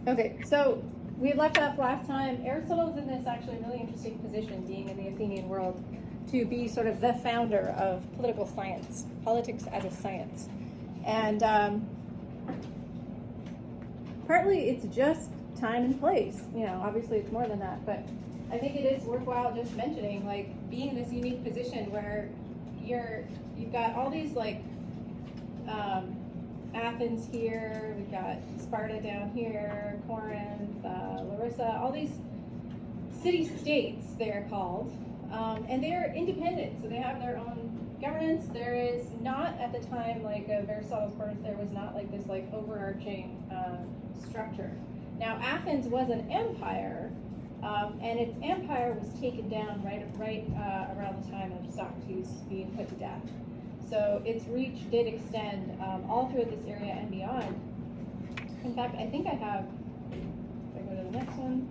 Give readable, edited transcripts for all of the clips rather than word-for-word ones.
Okay, so we left off last time. Aristotle was in this actually really interesting position, being in the Athenian world, to be sort of the founder of political science, politics as a science. And partly it's just time and place. You know, obviously it's more than that, but I think it is worthwhile just mentioning, like, being in this unique position where you've got all these, like, Athens here, we've got Sparta down here, Corinth, Larissa, all these city-states, they're called, and they're independent, so they have their own governance. There is not, at the time, like of Aristotle's birth, there was not like this like overarching structure. Now, Athens was an empire, and its empire was taken down right around the time of Socrates being put to death. So its reach did extend all throughout this area and beyond. In fact, I think I have, if I go to the next one,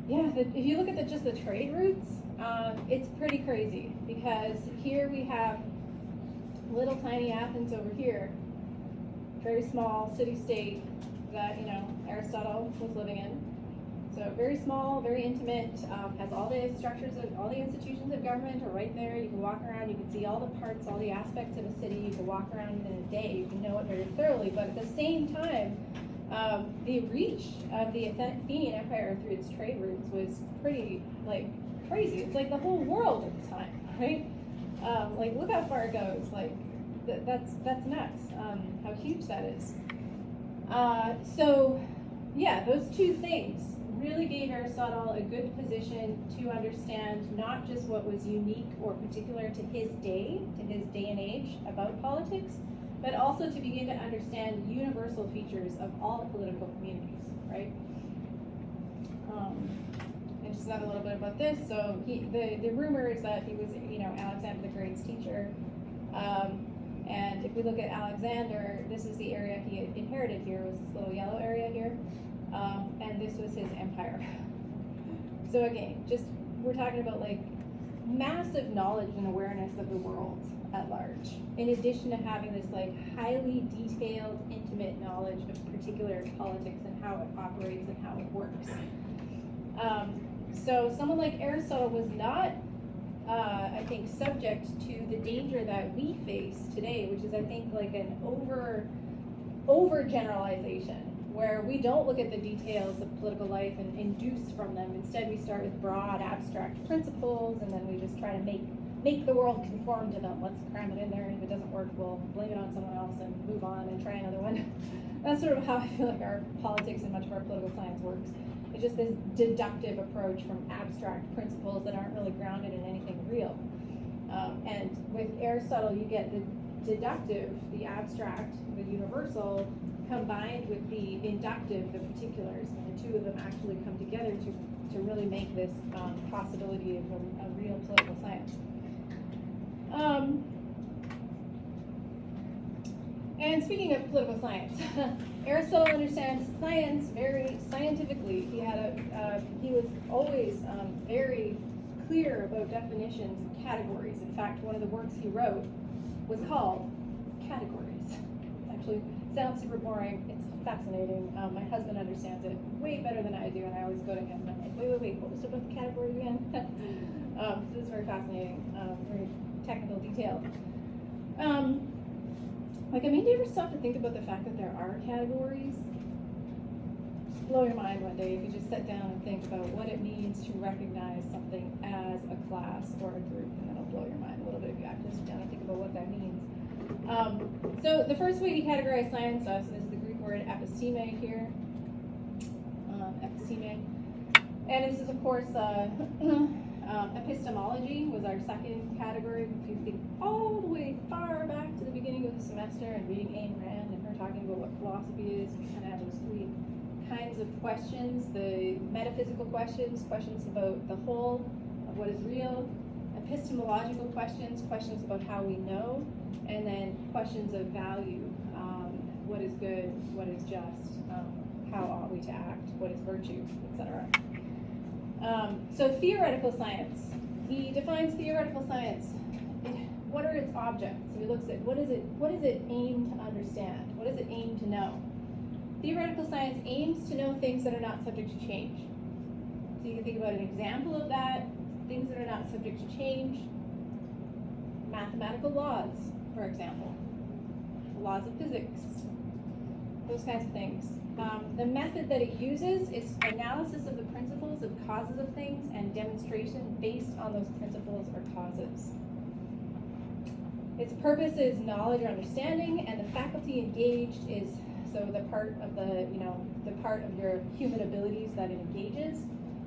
yeah, if you look at just the trade routes, it's pretty crazy, because here we have little tiny Athens over here, very small city-state that, you know, Aristotle was living in. So very small, very intimate, has all the structures of all the institutions of government are right there. You can walk around, you can see all the parts, all the aspects of a city. You can walk around in a day, you can know it very thoroughly. But at the same time, the reach of the Athenian Empire through its trade routes was pretty, like, crazy. It's like the whole world at the time, right? Like, look how far it goes. Like, that's nuts, how huge that is. So, yeah, those two things really gave Aristotle a good position to understand not just what was unique or particular to his day and age about politics, but also to begin to understand universal features of all political communities, right? And just another little bit about this. So the rumor is that he was, you know, Alexander the Great's teacher. And if we look at Alexander, this is the area he had inherited here, was this little yellow area here. And this was his empire. So again, just we're talking about like massive knowledge and awareness of the world at large, in addition to having this like highly detailed, intimate knowledge of particular politics and how it operates and how it works. So someone like Aristotle was not, I think, subject to the danger that we face today, which is, I think, like an over generalization, where we don't look at the details of political life and induce from them. Instead, we start with broad, abstract principles, and then we just try to make the world conform to them. Let's cram it in there, and if it doesn't work, we'll blame it on someone else and move on and try another one. That's sort of how I feel like our politics and much of our political science works. It's just this deductive approach from abstract principles that aren't really grounded in anything real. And with Aristotle, you get the deductive, the abstract, the universal, combined with the inductive, the particulars, and the two of them actually come together to really make this possibility of a real political science. And speaking of political science, Aristotle understands science very scientifically. He was always very clear about definitions and categories. In fact, one of the works he wrote was called Categories. It actually sounds super boring. It's fascinating. My husband understands it way better than I do, and I always go to him and I'm like, wait, what was about the categories again? So it's very fascinating, very technical detail. Like, I mean, do you ever stop to think about the fact that there are categories? Just blow your mind one day if you just sit down and think about what it means to recognize something as a class or a group, and that'll blow your mind a little bit if you actually sit down and think about what that means. So the first way he categorized science is the Greek word episteme here. Episteme. And this is, of course, epistemology was our second category. If you think all the way far back to the beginning of the semester and reading Ayn Rand and her talking about what philosophy is, we kind of have those three kinds of questions: the metaphysical questions, questions about the whole of what is real; epistemological questions, questions about how we know; and then questions of value: what is good, what is just, how ought we to act, what is virtue, etc. So theoretical science. He defines theoretical science. What are its objects? So he looks at what is it aim to understand? What does it aim to know? Theoretical science aims things that are not subject to change. So you can think about an example of that, things that are not subject to change. Mathematical laws, for example. Laws of physics. Those kinds of things. The method that it uses is analysis of the principles of causes of things and demonstration based on those principles or causes. Its purpose is knowledge or understanding, and the faculty engaged is, so the part of the part of your human abilities that it engages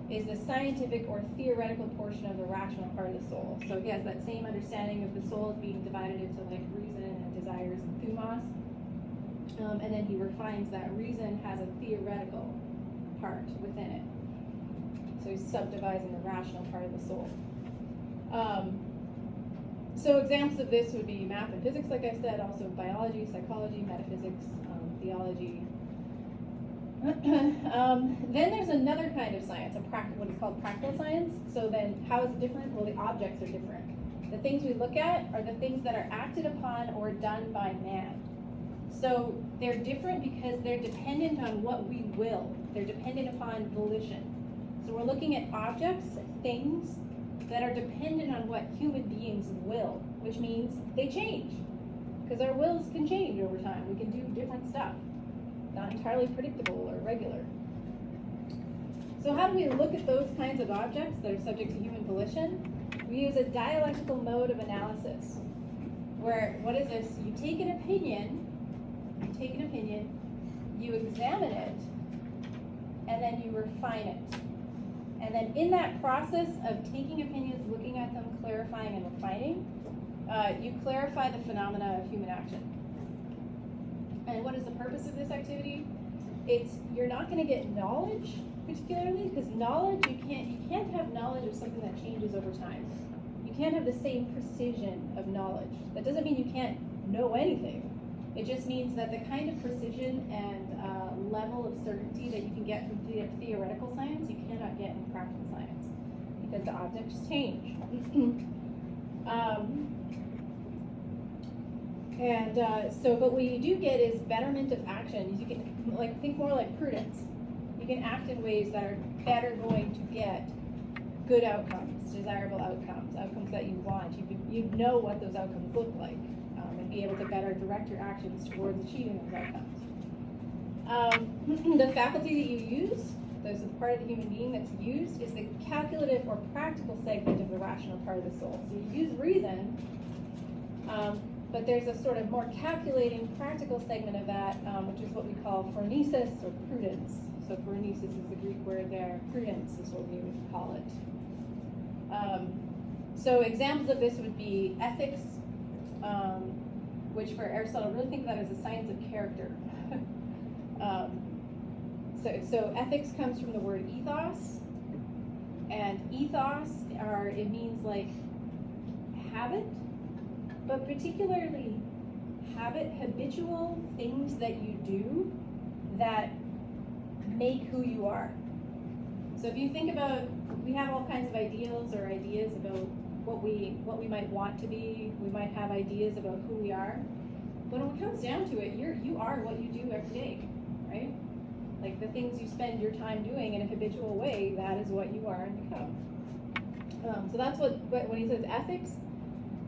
is the scientific or theoretical portion of the rational part of the soul. So he has that same understanding of the soul as being divided into like reason and desires and thumos. And then he refines that reason has a theoretical part within it. So he's subdividing the rational part of the soul. So examples of this would be math and physics, like I said, also biology, psychology, metaphysics, theology. Then there's another kind of science, what is called practical science. So then how is it different? Well, the objects are different. The things we look at are the things that are acted upon or done by man. So they're different because they're dependent on what we will. They're dependent upon volition. So we're looking at objects, things that are dependent on what human beings will, which means they change. Because our wills can change over time. We can do different stuff. Not entirely predictable or regular. So how do we look at those kinds of objects that are subject to human volition? We use a dialectical mode of analysis, where, what is this? You take an opinion, you examine it, and then you refine it. And then in that process of taking opinions, looking at them, clarifying and refining, you clarify the phenomena of human action. And what is the purpose of this activity? You're not going to get knowledge particularly, because knowledge, you can't have knowledge of something that changes over time. You can't have the same precision of knowledge. That doesn't mean you can't know anything. It just means that the kind of precision and level of certainty that you can get from theoretical science, you cannot get in practical science, because the objects change. But what you do get is betterment of action. You can think more like prudence. You can act in ways that are better going to get good outcomes, desirable outcomes, outcomes that you want. You know what those outcomes look like, and be able to better direct your actions towards achieving those outcomes. The faculty that you use, there's a part of the human being that's used, is the calculative or practical segment of the rational part of the soul. So you use reason, but there's a sort of more calculating, practical segment of that, which is what we call phronesis or prudence. So phronesis is the Greek word there, prudence is what we would call it. So examples of this would be ethics, which for Aristotle, really think of that as a science of character. So ethics comes from the word ethos, and ethos it means like habit, but particularly habitual things that you do that make who you are. So if you think about, we have all kinds of ideals or ideas about what we might want to be. We might have ideas about who we are. But when it comes down to it, you are what you do every day, right? Like the things you spend your time doing in a habitual way, that is what you are and become. So that's what when he says ethics,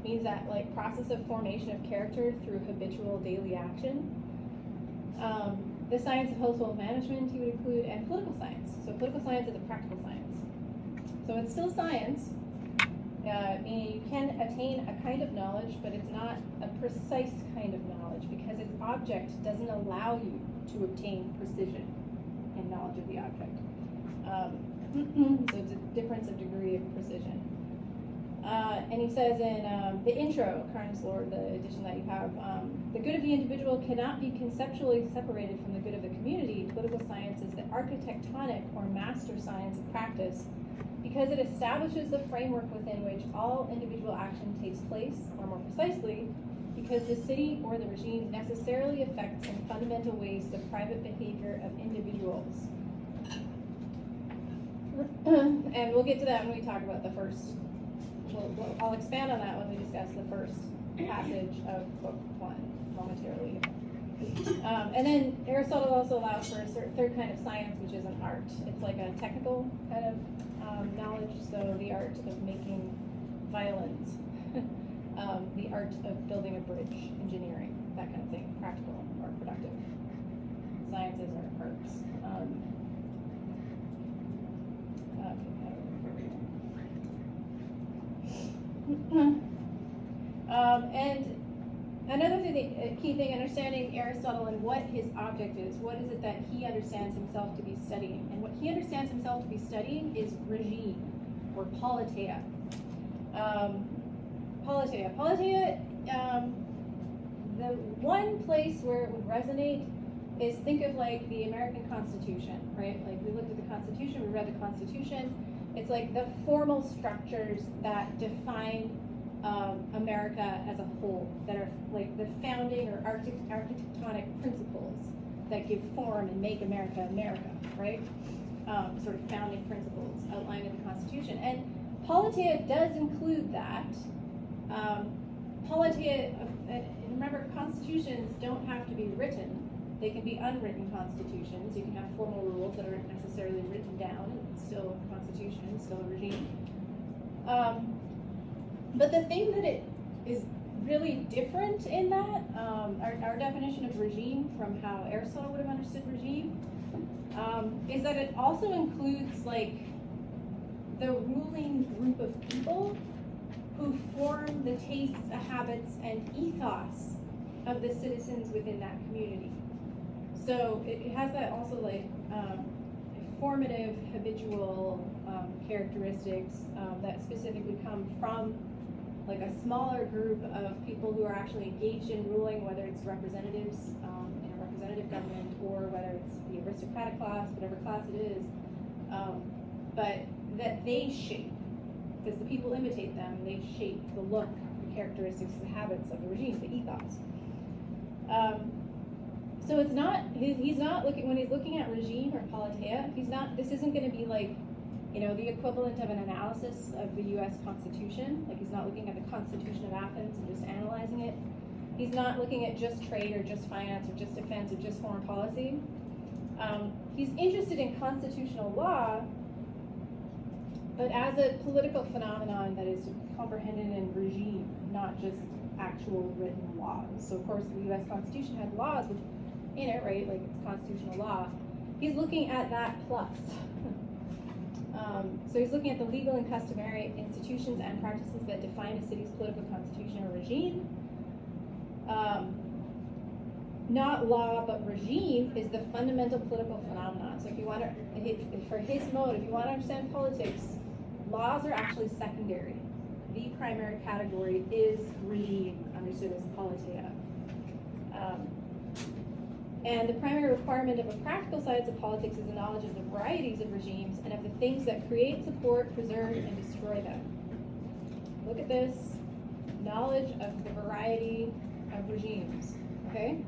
means that like process of formation of character through habitual daily action. The science of household management he would include, and political science. So political science is a practical science. So it's still science, meaning you can attain a kind of knowledge, but it's not a precise kind of knowledge because its object doesn't allow you to obtain precision in knowledge of the object. So it's a difference of degree of precision. And he says in the intro, Carnes Lord, the edition that you have, the good of the individual cannot be conceptually separated from the good of the community. Political science is the architectonic or master science of practice because it establishes the framework within which all individual action takes place, or more precisely, because the city or the regime necessarily affects in fundamental ways the private behavior of individuals. And we'll get to that when we talk about the first. I'll expand on that when we discuss the first passage of book 1 momentarily. And then Aristotle also allows for a third kind of science, which is an art. It's like a technical kind of knowledge, so the art of making violins, the art of building a bridge, engineering, that kind of thing, practical or productive. Sciences are arts. And another thing, key thing, understanding Aristotle and what his object is. What is it that he understands himself to be studying? And what he understands himself to be studying is regime, or politeia. Politeia, the one place where it would resonate is, think of like the American Constitution, right? Like we looked at the Constitution, we read the Constitution. It's like the formal structures that define America as a whole, that are like the founding or architectonic principles that give form and make America America, right? Sort of founding principles outlined in the Constitution. And politeia does include that. Politeia, remember, constitutions don't have to be written. They can be unwritten constitutions. You can have formal rules that aren't necessarily written down, and it's still a constitution, it's still a regime. But the thing that it is really different in that, our definition of regime from how Aristotle would have understood regime, is that it also includes like the ruling group of people who form the tastes, habits, and ethos of the citizens within that community. So it has that also like formative, habitual characteristics that specifically come from like a smaller group of people who are actually engaged in ruling, whether it's representatives in a representative government or whether it's the aristocratic class, whatever class it is, but that they shape, because the people imitate them, and they shape the look, the characteristics, the habits of the regime, the ethos. So it's not, he's not looking, when he's looking at regime or politeia, this isn't going to be like, you know, the equivalent of an analysis of the US Constitution. Like he's not looking at the Constitution of Athens and just analyzing it. He's not looking at just trade or just finance or just defense or just foreign policy. He's interested in constitutional law, but as a political phenomenon that is comprehended in regime, not just actual written laws. So of course the US Constitution has laws in it, right? Like it's constitutional law. He's looking at that plus. So he's looking at the legal and customary institutions and practices that define a city's political constitution or regime. Not law, but regime is the fundamental political phenomenon. So if you want to, for his mode, if you want to understand politics, laws are actually secondary. The primary category is regime, understood as politeia. And the primary requirement of a practical science of politics is a knowledge of the varieties of regimes and of the things that create, support, preserve, and destroy them. Look at this. Knowledge of the variety of regimes. Okay?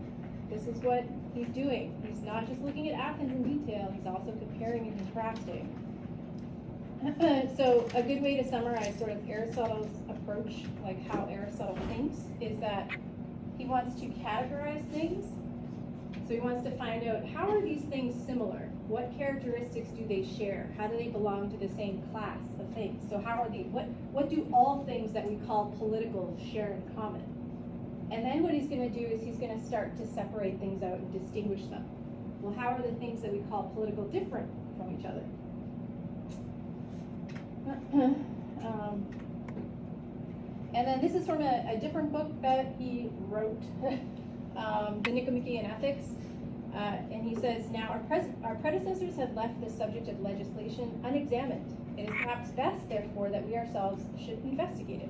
This is what he's doing. He's not just looking at Athens in detail, he's also comparing and contrasting. So a good way to summarize sort of Aristotle's approach, like how Aristotle thinks, is that he wants to categorize things. So he wants to find out, how are these things similar? What characteristics do they share? How do they belong to the same class of things? So how are they, what do all things that we call political share in common? And then what he's going to do is he's going to start to separate things out and distinguish them. Well, how are the things that we call political different from each other? And then this is from a different book that he wrote, The Nicomachean Ethics. And he says, now our predecessors have left the subject of legislation unexamined. It is perhaps best, therefore, that we ourselves should investigate it.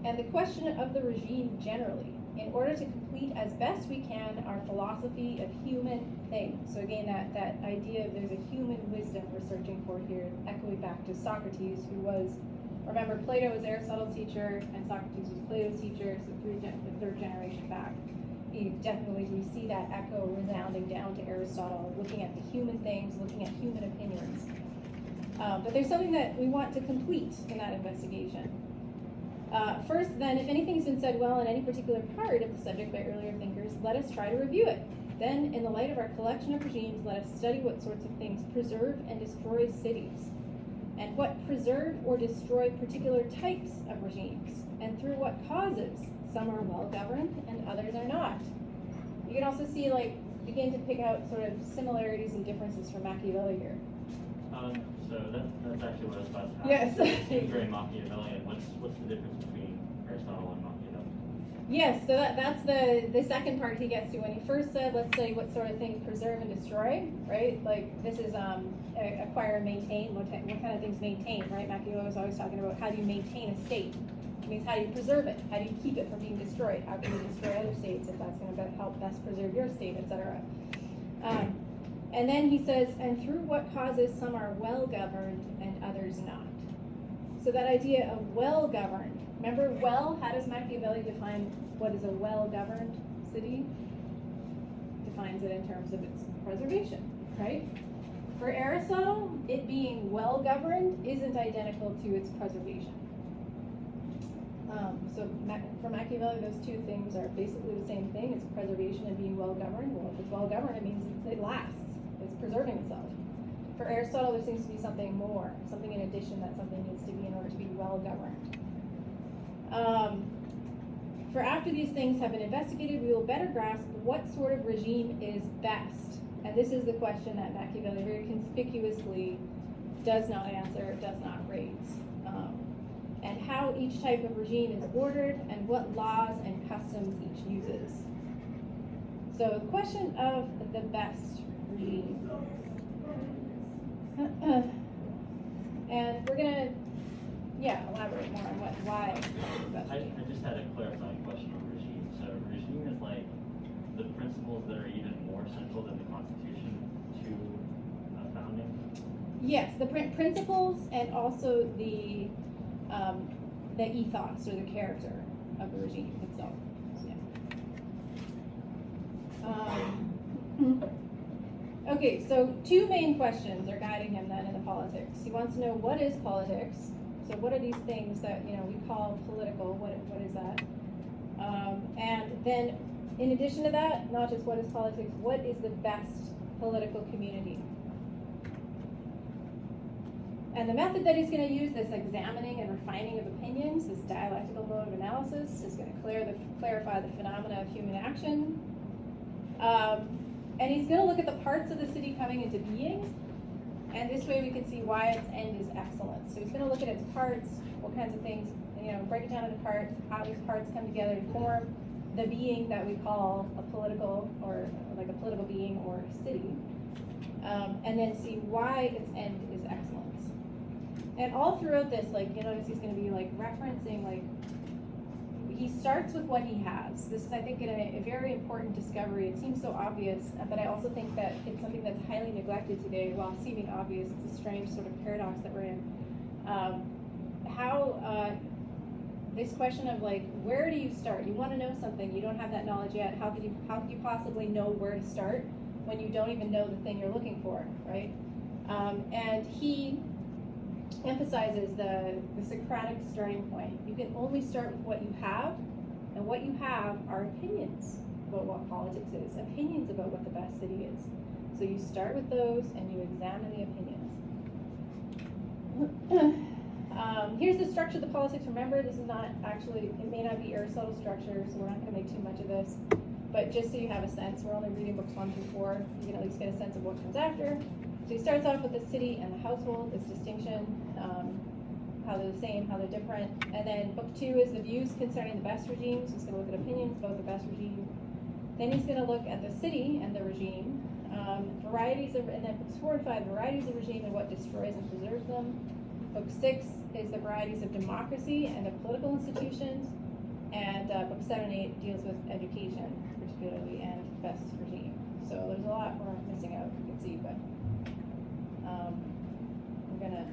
And the question of the regime generally, in order to complete as best we can our philosophy of human things. So again, that idea of there's a human wisdom we're searching for here, echoing back to Socrates, who was, remember, Plato was Aristotle's teacher, and Socrates was Plato's teacher, so the third generation back. We see that echo resounding down to Aristotle, looking at the human things, looking at human opinions. But there's something that we want to complete in that investigation. First, then, if anything's been said well in any particular part of the subject by earlier thinkers, let us try to review it. Then, in the light of our collection of regimes, let us study what sorts of things preserve and destroy cities, and what preserve or destroy particular types of regimes, and through what causes some are well governed and others are not. You can also see, like, begin to pick out sort of similarities and differences from Machiavelli here. So that's actually what I was about to ask. Yes. It seems very Machiavellian. What's the difference between Aristotle and Machiavelli? Yes, so that's the second part he gets to when he first said, let's study what sort of things preserve and destroy, right? Like, this is acquire and maintain, what kind of things maintain, right? Machiavelli was always talking about how do you maintain a state. It means how do you preserve it? How do you keep it from being destroyed? How can you destroy other states if that's going to help best preserve your state, etc. And then he says, and through what causes some are well governed and others not. So that idea of well governed, remember well, how does Machiavelli define what is a well governed city? Defines it in terms of its preservation, right? For Aristotle, it being well governed isn't identical to its preservation. So for Machiavelli, those two things are basically the same thing. It's preservation and being well governed. Well, if it's well governed, it means it lasts. It's preserving itself. For Aristotle, there seems to be something more, something in addition that something needs to be in order to be well governed. For after these things have been investigated, we will better grasp what sort of regime is best. And this is the question that Machiavelli very conspicuously does not answer, does not raise. And how each type of regime is ordered and what laws and customs each uses. So the question of the best regime. And we're gonna, elaborate more on why the best I regime. just had a clarifying question on regime. So regime is like the principles that are even more central than the Constitution to founding? Yes, the principles and also the ethos or the character of the regime itself. Yeah. Okay, so two main questions are guiding him then in the politics. He wants to know what is politics. So what are these things that we call political? What is that? And then, in addition to that, not just what is politics, what is the best political community? And the method that he's going to use, this examining and refining of opinions, this dialectical mode of analysis, is going to clarify the phenomena of human action. And he's going to look at the parts of the city coming into being, and this way we can see why its end is excellence. So he's going to look at its parts, what kinds of things, break it down into parts, how these parts come together to form the being that we call a political, or like a political being or city, and then see why its end is excellence. And all throughout this, you notice he's going to be referencing, he starts with what he has. This is, I think, a very important discovery. It seems so obvious, but I also think that it's something that's highly neglected today. While seeming obvious, it's a strange sort of paradox that we're in. This question of where do you start? You want to know something, you don't have that knowledge yet. How could you possibly know where to start when you don't even know the thing you're looking for, right? And he emphasizes the Socratic starting point. You can only start with what you have, and what you have are opinions about what politics is, opinions about what the best city is. So you start with those and you examine the opinions. Here's the structure of the politics. Remember, this is not actually, it may not be Aristotle's structure, so we're not going to make too much of this. But just so you have a sense, we're only reading books 1 through 4. You can at least get a sense of what comes after. So he starts off with the city and the household, this distinction, how they're the same, how they're different. And then book 2 is the views concerning the best regime. So he's going to look at opinions about the best regime. Then he's going to look at the city and the regime, varieties of, and then books 4 and 5, varieties of regime and what destroys and preserves them. Book 6 is the varieties of democracy and of political institutions. And book 7 and 8 deals with education, particularly, and best regime. So there's a lot we're missing out, you can see, but we're gonna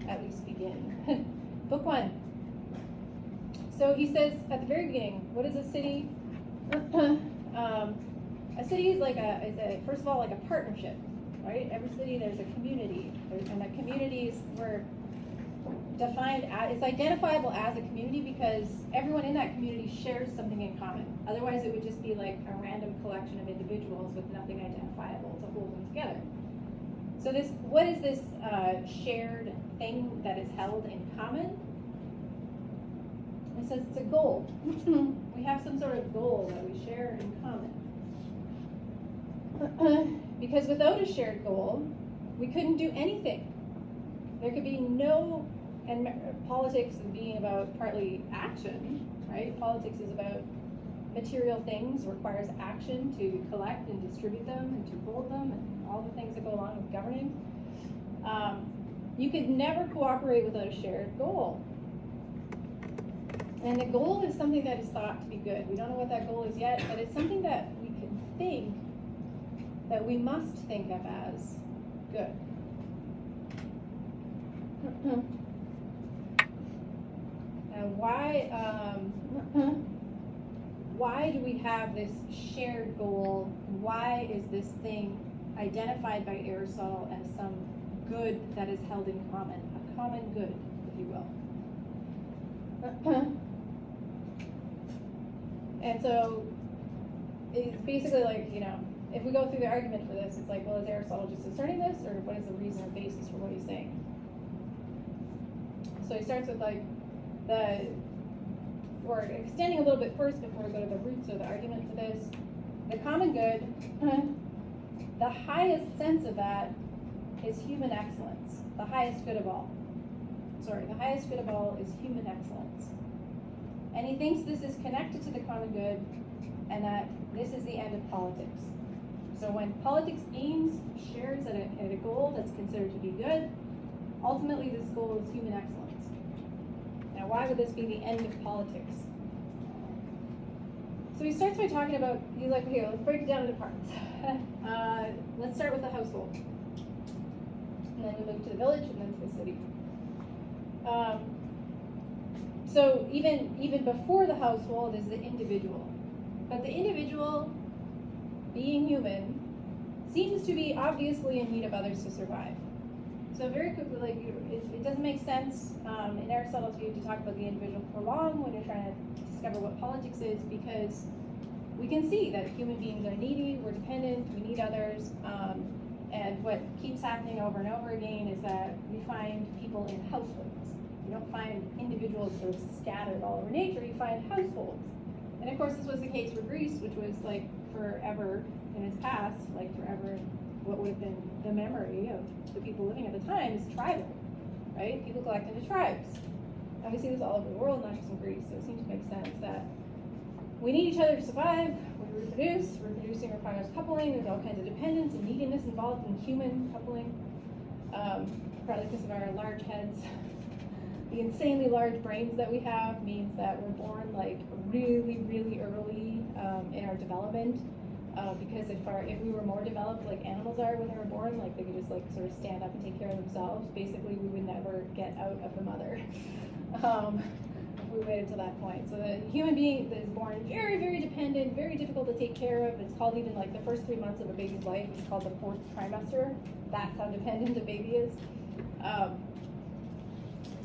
at least begin. Book 1. So he says at the very beginning, what is a city? A city is first of all, like a partnership, right? Every city, there's a community, and a community is where defined as, it's identifiable as a community because everyone in that community shares something in common. Otherwise, it would just be like a random collection of individuals with nothing identifiable to hold them together. So what is this shared thing that is held in common? It says it's a goal. We have some sort of goal that we share in common. Because without a shared goal, we couldn't do anything. There could be no, and politics being about partly action, right? Politics is about material things, requires action to collect and distribute them and to hold them and all the things that go along with governing. You could never cooperate without a shared goal. And the goal is something that is thought to be good. We don't know what that goal is yet, but it's something that we can think, that we must think of as good. And why do we have this shared goal? Why is this thing identified by Aristotle as some good that is held in common, a common good, if you will? And so it's basically like, if we go through the argument for this, it's like, well, is Aristotle just asserting this, or what is the reason or basis for what he's saying? So he starts with we're extending a little bit first before we go to the roots of the argument for this. The common good, the highest sense of that is human excellence. The highest good of all. The highest good of all is human excellence. And he thinks this is connected to the common good and that this is the end of politics. So when politics shares at a goal that's considered to be good, ultimately this goal is human excellence. Now, why would this be the end of politics? So he starts by talking about, he's like, okay, let's break it down into parts. Let's start with the household. And then we move to the village and then to the city. So even before the household is the individual. But the individual, being human, seems to be obviously in need of others to survive. So very quickly, it doesn't make sense in Aristotle's view to talk about the individual for long when you're trying to discover what politics is, because we can see that human beings are needy, we're dependent, we need others, and what keeps happening over and over again is that we find people in households. You don't find individuals sort of scattered all over nature, you find households. And of course this was the case for Greece, which was like forever in its past, like forever what would have been the memory of the people living at the time is tribal, right? People collect into tribes. And we see this all over the world, not just in Greece, so it seems to make sense that we need each other to survive, we reproduce, reproducing requires coupling, there's all kinds of dependence and neediness involved in human coupling, partly because of our large heads. The insanely large brains that we have means that we're born like really, really early in our development. Because if we were more developed like animals are when they were born, like they could just like sort of stand up and take care of themselves, basically we would never get out of the mother if we waited till that point. So the human being that is born very, very dependent, very difficult to take care of. It's called even like the first 3 months of a baby's life is called the 4th trimester. That's how dependent a baby is.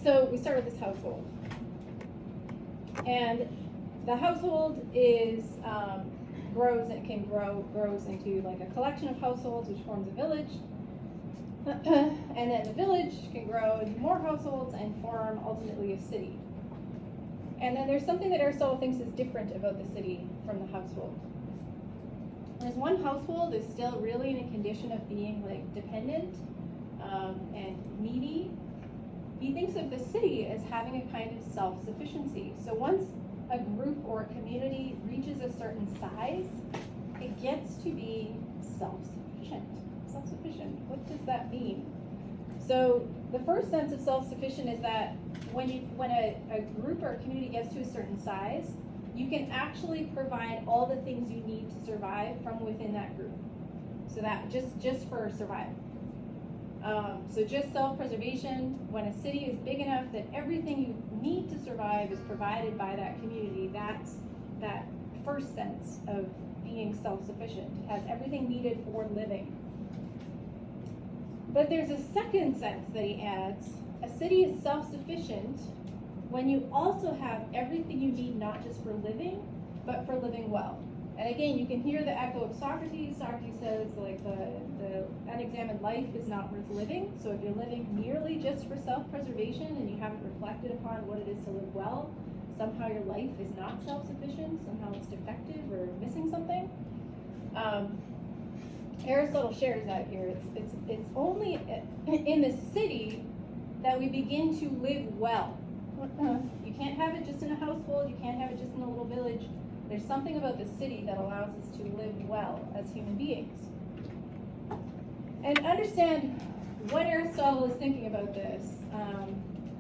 So we start with this household. And the household is grows into like a collection of households which forms a village. And then the village can grow into more households and form ultimately a city. And then there's something that Aristotle thinks is different about the city from the household. Whereas one household is still really in a condition of being like dependent and needy, he thinks of the city as having a kind of self-sufficiency. So once a group or a community reaches a certain size, it gets to be self-sufficient. Self-sufficient, what does that mean? So the first sense of self-sufficient is that when a group or a community gets to a certain size, you can actually provide all the things you need to survive from within that group. So that just for survival. So just self-preservation, when a city is big enough that everything you need to survive is provided by that community, that's that first sense of being self-sufficient. It has everything needed for living. But there's a second sense that he adds a city is self-sufficient when you also have everything you need, not just for living, but for living well. And again, you can hear the echo of Socrates. Socrates says, like, the unexamined life is not worth living. So if you're living merely just for self-preservation and you haven't reflected upon what it is to live well, somehow your life is not self-sufficient, somehow it's defective or missing something. Aristotle shares that here. It's only in the city that we begin to live well. You can't have it just in a household, you can't have it just in a little village. There's something about the city that allows us to live well as human beings. And understand what Aristotle is thinking about this.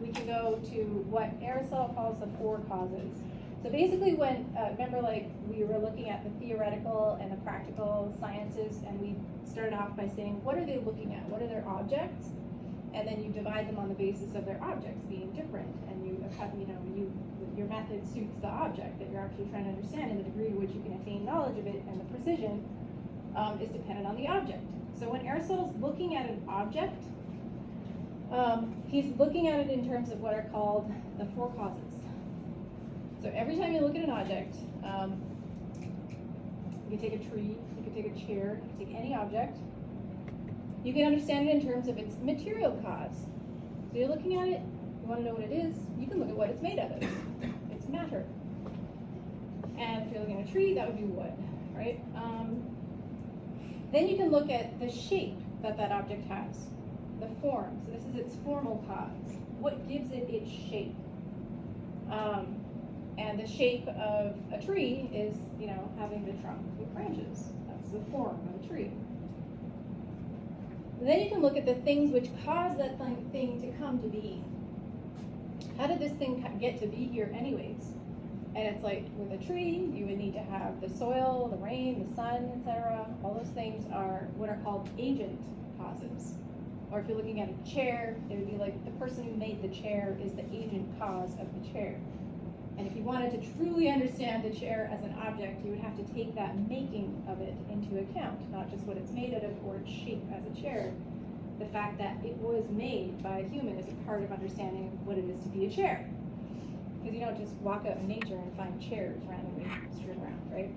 We can go to what Aristotle calls the four causes. So basically when, remember, like, we were looking at the theoretical and the practical sciences, and we started off by saying, what are they looking at? What are their objects? And then you divide them on the basis of their objects being different, and your method suits the object that you're actually trying to understand, and the degree to which you can attain knowledge of it and the precision is dependent on the object. So when Aristotle's looking at an object, he's looking at it in terms of what are called the four causes. So every time you look at an object, you can take a tree, you can take a chair, you can take any object. You can understand it in terms of its material cause. So you're looking at it, you want to know what it is, you can look at what it's made of. It's matter. And if you're looking at a tree, that would be wood, right? Then you can look at the shape that that object has, the form. So this is its formal cause. What gives it its shape? And the shape of a tree is, having the trunk with branches. That's the form of a tree. Then you can look at the things which cause that thing to come to be. How did this thing get to be here anyways? And it's like with a tree, you would need to have the soil, the rain, the sun, etc. All those things are what are called agent causes. Or if you're looking at a chair, it would be like the person who made the chair is the agent cause of the chair. And if you wanted to truly understand the chair as an object, you would have to take that making of it into account, not just what it's made out of or its shape as a chair. The fact that it was made by a human is a part of understanding what it is to be a chair. Because you don't just walk out in nature and find chairs randomly strewn around, right?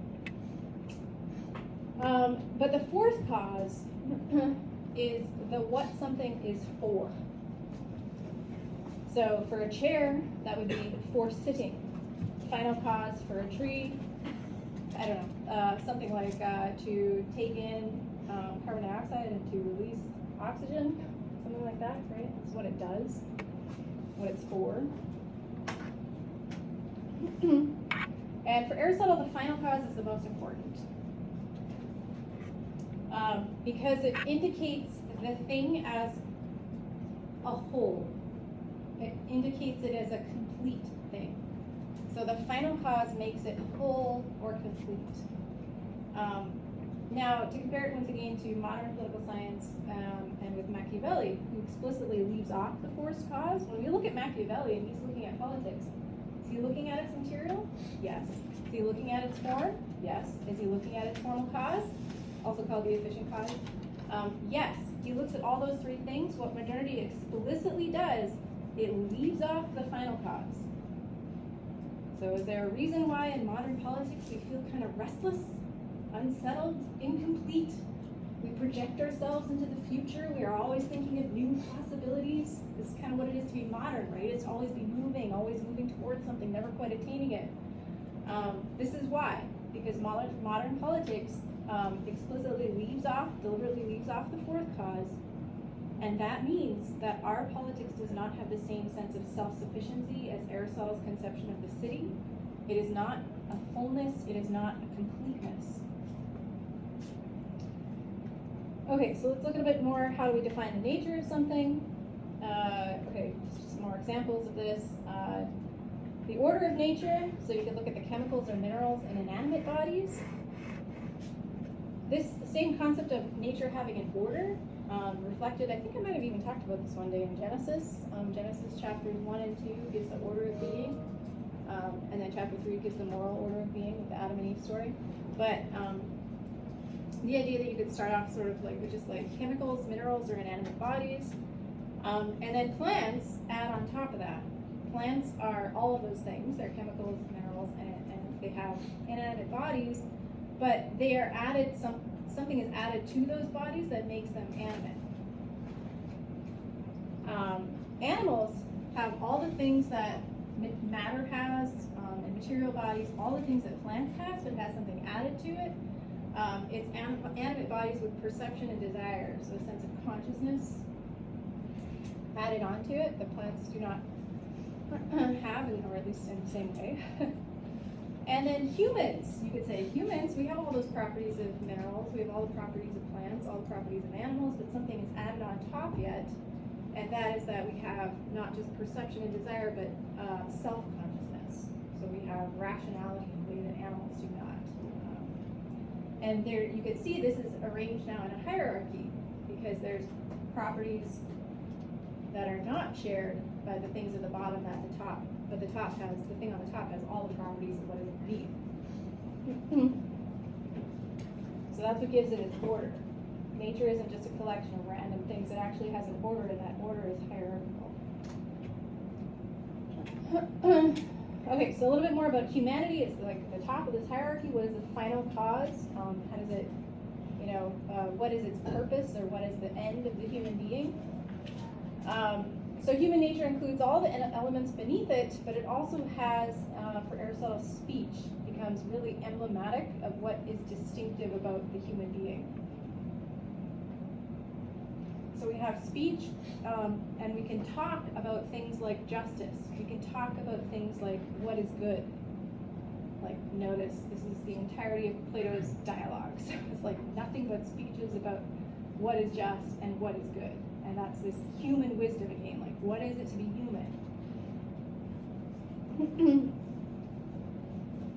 But the fourth cause is the what something is for. So for a chair, that would be for sitting. Final cause for a tree, I don't know, something like to take in carbon dioxide and to release oxygen, something like that, right? That's what it does, what it's for. And for Aristotle, the final cause is the most important because it indicates the thing as a whole. It indicates it as a complete thing. So the final cause makes it whole or complete. Now, to compare it once again to modern political science and with Machiavelli, who explicitly leaves off the forced cause, when we look at Machiavelli and he's looking at politics, is he looking at its material? Yes. Is he looking at its form? Yes. Is he looking at its formal cause? Also called the efficient cause? Yes. He looks at all those three things. What modernity explicitly does, it leaves off the final cause. So is there a reason why in modern politics we feel kind of restless, unsettled, incomplete? We project ourselves into the future. We are always thinking of new possibilities. This is kind of what it is to be modern, right? It's always be moving, always moving towards something, never quite attaining it. This is why, because modern politics explicitly deliberately leaves off the fourth cause. And that means that our politics does not have the same sense of self-sufficiency as Aristotle's conception of the city. It is not a fullness, it is not a completeness. Okay, so let's look at a bit more how do we define the nature of something. Okay, just some more examples of this. The order of nature, so you can look at the chemicals or minerals in inanimate bodies. This same concept of nature having an order reflected, I think I might have even talked about this one day in Genesis. Genesis chapters 1 and 2 gives the order of being, and then chapter 3 gives the moral order of being with the Adam and Eve story. But the idea that you could start off sort of like with just like chemicals, minerals, or inanimate bodies. And then plants add on top of that. Plants are all of those things. They're chemicals, minerals, and they have inanimate bodies, but they are added, something is added to those bodies that makes them animate. Animals have all the things that matter has, and material bodies, all the things that plants has, but it has something added to it. It's animate bodies with perception and desire, so a sense of consciousness added onto it. The plants do not have, or at least in the same way. And then humans, you could say humans, we have all those properties of minerals, we have all the properties of plants, all the properties of animals, but something is added on top yet, and that is that we have not just perception and desire, but self-consciousness. So we have rationality in a way that animals do not. And there, you can see this is arranged now in a hierarchy, because there's properties that are not shared by the things at the bottom at the top, but the thing on the top has all the properties of what is underneath. So that's what gives it its order. Nature isn't just a collection of random things, it actually has an order, and that order is hierarchical. Okay, so a little bit more about humanity. It's like the top of this hierarchy. What is the final cause? How does it, what is its purpose, or what is the end of the human being? So human nature includes all the elements beneath it, but it also has, for Aristotle, speech becomes really emblematic of what is distinctive about the human being. So we have speech, and we can talk about things like justice. We can talk about things like what is good. Like, notice, this is the entirety of Plato's dialogues. It's like nothing but speeches about what is just and what is good. And that's this human wisdom again, like what is it to be human?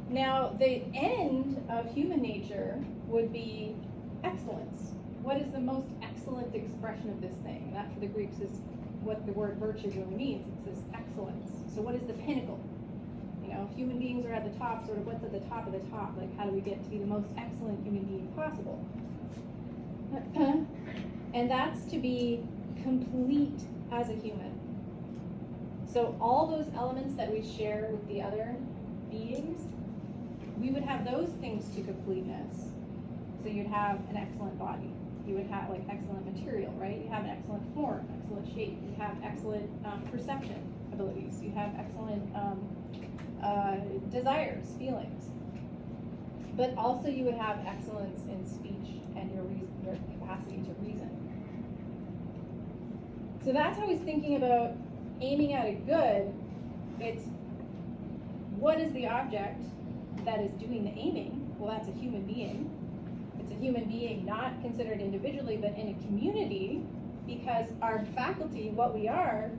Now, the end of human nature would be excellence. What is the most excellent expression of this thing? And that for the Greeks is what the word virtue really means. It's this excellence. So what is the pinnacle? If human beings are at the top, sort of what's at the top of the top? Like, how do we get to be the most excellent human being possible? And that's to be complete as a human. So all those elements that we share with the other beings, we would have those things to completeness. So you'd have an excellent body. You would have like excellent material, right? You have an excellent form, excellent shape. You have excellent perception abilities. You have excellent desires, feelings. But also you would have excellence in speech and your capacity to reason. So that's how he's thinking about aiming at a good. It's what is the object that is doing the aiming? Well, that's a human being. It's a human being not considered individually, but in a community, because our faculty, what we are,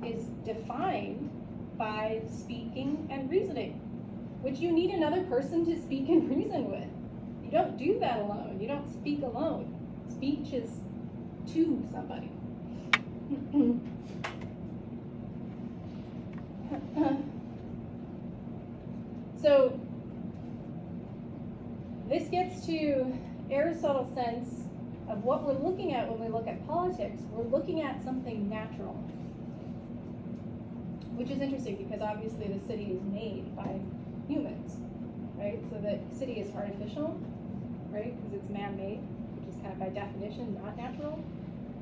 is defined by speaking and reasoning, which you need another person to speak and reason with. You don't do that alone. You don't speak alone. Speech is to somebody. So this gets to Aristotle's sense of what we're looking at when we look at politics. We're looking at something natural, which is interesting because obviously the city is made by humans, right? So the city is artificial, right? Because it's man-made, which is kind of by definition not natural.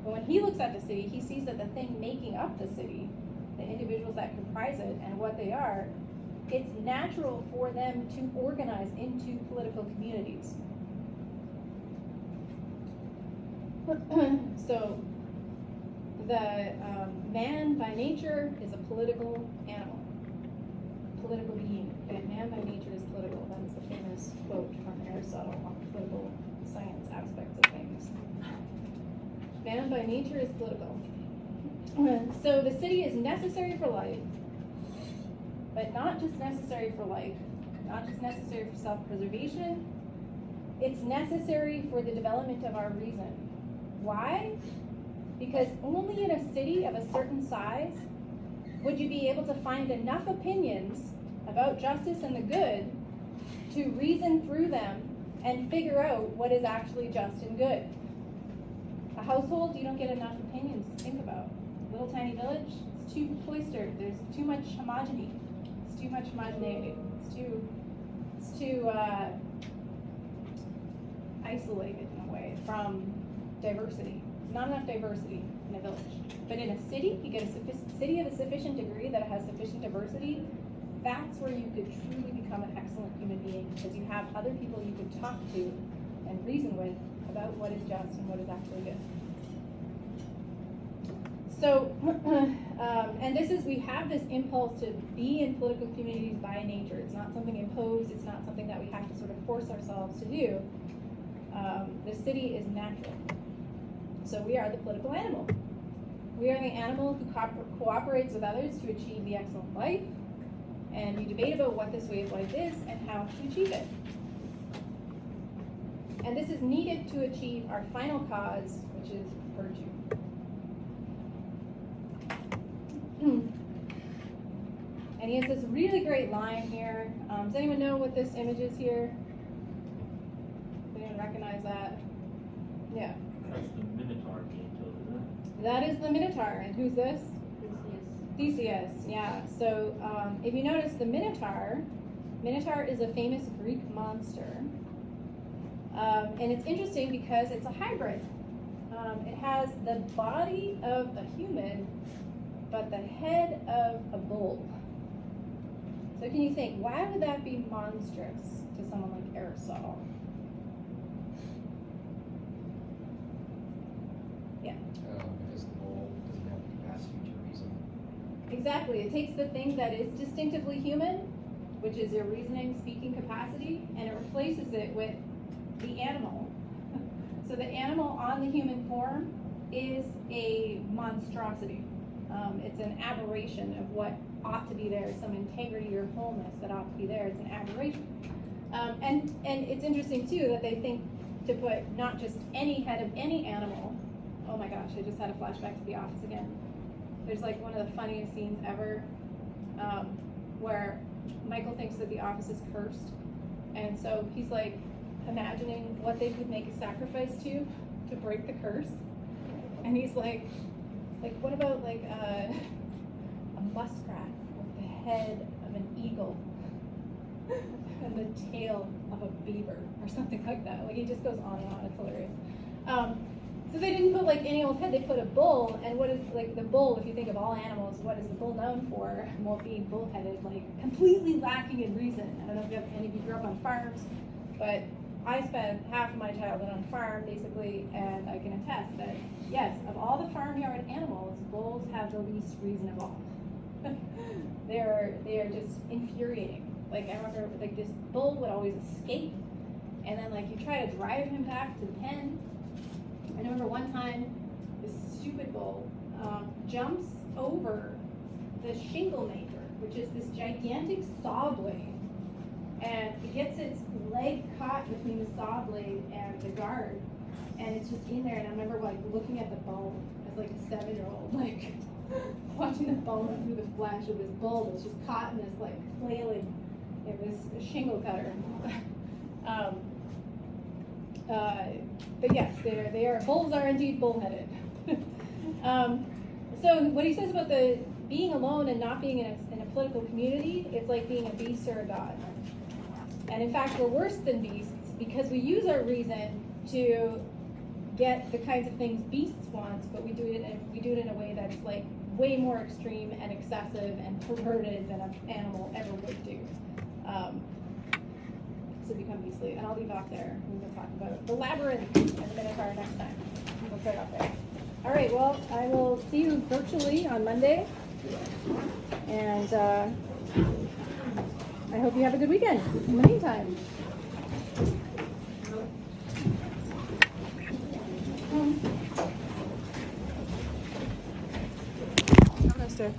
But when he looks at the city, he sees that the thing making up the city, the individuals that comprise it and what they are, it's natural for them to organize into political communities. So the man by nature is a political animal, political being. And man by nature is political. That is the famous quote from Aristotle on the political science aspects of things. Man by nature is political. So the city is necessary for life, but not just necessary for life, not just necessary for self-preservation. It's necessary for the development of our reason. Why? Because only in a city of a certain size would you be able to find enough opinions about justice and the good to reason through them and figure out what is actually just and good. A household, you don't get enough opinions to think about. little tiny village, it's too cloistered. There's too much homogeny. It's too much homogeneity. It's too isolated in a way from diversity. Not enough diversity in a village. But in a city, you get a city of a sufficient degree that has sufficient diversity. That's where you could truly become an excellent human being, because you have other people you could talk to and reason with about what is just and what is actually good. So, and we have this impulse to be in political communities by nature. It's not something imposed. It's not something that we have to sort of force ourselves to do. The city is natural. So we are the political animal. We are the animal who cooperates with others to achieve the excellent life, and we debate about what this way of life is and how to achieve it. And this is needed to achieve our final cause, which is virtue. And he has this really great line here. Does anyone know what this image is here? Does anyone recognize that? Yeah. That's the Minotaur being killed, isn't it? That is the Minotaur. And who's this? Theseus, yeah. So if you notice the Minotaur is a famous Greek monster. And it's interesting because it's a hybrid. It has the body of a human, but the head of a bull. So can you think, why would that be monstrous to someone like Aristotle? Yeah. Because the bull doesn't have the capacity to reason. Exactly. It takes the thing that is distinctively human, which is your reasoning, speaking capacity, and it replaces it with the animal. So the animal on the human form is a monstrosity. It's an aberration of what ought to be there, some integrity or wholeness that ought to be there. It's an aberration. And it's interesting too that they think to put not just any head of any animal. Oh my gosh, I just had a flashback to The Office again. There's like one of the funniest scenes ever where Michael thinks that The Office is cursed. And so he's like imagining what they could make a sacrifice to break the curse. And he's like what about like a muskrat with the head of an eagle and the tail of a beaver or something like that. Like he just goes on and on. It's hilarious. So they didn't put like any old head, they put a bull. And what is like the bull, if you think of all animals, what is the bull known for? Well, being bullheaded, like completely lacking in reason. I don't know if any of you grew up on farms, but I spent half of my childhood on a farm basically, and I can attest that yes, of all the farmyard animals, bulls have the least reason of all. they are just infuriating. Like I remember like this bull would always escape, and then like you try to drive him back to the pen. I remember one time this stupid bull jumps over the shingle maker, which is this gigantic saw blade, and it gets its leg caught between the saw blade and the guard, and it's just in there. And I remember like looking at the bone as like a 7-year-old, like watching the bone through the flesh of this bull that's just caught in this like flailing, it was a shingle cutter. But yes, bulls are indeed bullheaded. So what he says about the being alone and not being in a political community, it's like being a beast or a god. And in fact, we're worse than beasts because we use our reason to get the kinds of things beasts want, but we do it in a way that's like way more extreme and excessive and perverted than an animal ever would do. So become beastly. And I'll leave off there. We're going to talk about the labyrinth and the Minotaur next time. We'll start off there. All right, well, I will see you virtually on Monday. And I hope you have a good weekend in the meantime. Namaste.